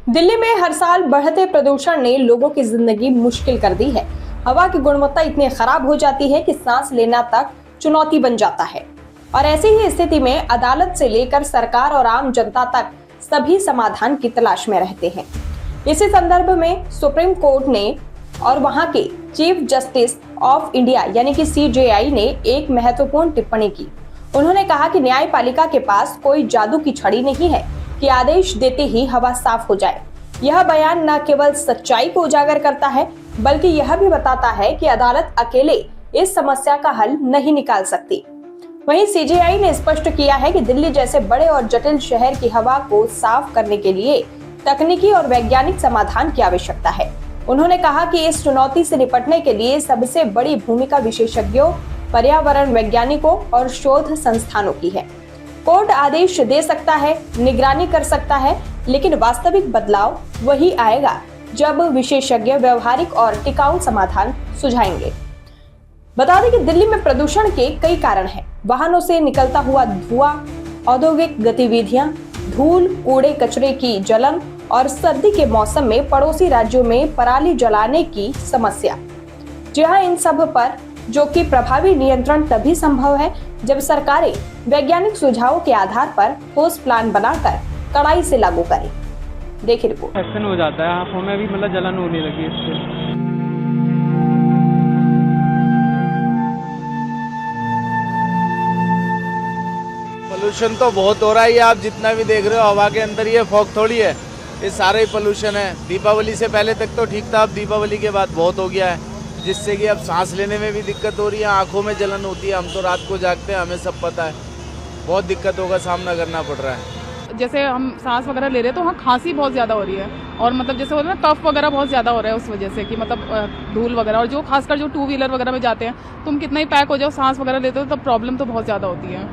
दिल्ली में हर साल बढ़ते प्रदूषण ने लोगों की जिंदगी मुश्किल कर दी है। हवा की गुणवत्ता इतनी खराब हो जाती है कि सांस लेना तक चुनौती बन जाता है। और ऐसी ही स्थिति में अदालत से लेकर सरकार और आम जनता तक सभी समाधान की तलाश में रहते हैं। इसी संदर्भ में सुप्रीम कोर्ट ने और वहां के चीफ जस्टिस ऑफ इंडिया यानी कि CJI ने एक महत्वपूर्ण टिप्पणी की। उन्होंने कहा कि न्यायपालिका के पास कोई जादू की छड़ी नहीं है कि आदेश देते ही हवा साफ हो जाए। यह बयान न केवल सच्चाई को उजागर करता है बल्कि यह भी बताता है कि अदालत अकेले इस समस्या का हल नहीं निकाल सकती। वहीं CJI ने स्पष्ट किया है कि दिल्ली जैसे बड़े और जटिल शहर की हवा को साफ करने के लिए तकनीकी और वैज्ञानिक समाधान की आवश्यकता है। उन्होंने कहा कि इस चुनौती से निपटने के लिए सबसे बड़ी भूमिका विशेषज्ञों, पर्यावरण वैज्ञानिकों और शोध संस्थानों की है। कोर्ट आदेश दे सकता है, निगरानी कर सकता है, लेकिन वास्तविक बदलाव वही आएगा जब विशेषज्ञ व्यवहारिक और टिकाऊ समाधान सुझाएंगे। बता दें कि दिल्ली में प्रदूषण के कई कारण हैं। वाहनों से निकलता हुआ धुआं, औद्योगिक गतिविधियां, धूल, कूड़े कचरे की जलन और सर्दी के मौसम में पड़ोसी राज्यों में पराली जलाने की समस्या। जी हाँ, इन सब पर जो कि प्रभावी नियंत्रण तभी संभव है जब सरकारें वैज्ञानिक सुझावों के आधार पर ठोस प्लान बनाकर कड़ाई से लागू करें। देखिए रिपोर्ट। एक्शन हो जाता है, आंखों में भी मतलब जलन होने लगी इससे। पोल्यूशन तो बहुत हो रहा है, ये आप जितना भी देख रहे हो हवा के अंदर, ये फॉग थोड़ी है, ये सारा ही पोल्यूशन है। दीपावली से पहले तक तो ठीक था, अब दीपावली के बाद बहुत हो गया है, जिससे कि अब सांस लेने में भी दिक्कत हो रही है, आंखों में जलन होती है। हम तो रात को जागते हैं, हमें सब पता है, बहुत दिक्कतों का सामना करना पड़ रहा है। जैसे हम सांस वगैरह ले रहे हैं तो वहाँ खांसी बहुत ज़्यादा हो रही है और मतलब जैसे होता है ना, कफ वगैरह बहुत ज़्यादा हो रहा है उस वजह से कि मतलब धूल वगैरह। और जो खासकर जो 2 व्हीलर वगैरह में जाते हैं, तुम कितना ही पैक हो जाओ, सांस वगैरह लेते हो तब प्रॉब्लम तो बहुत ज़्यादा होती है।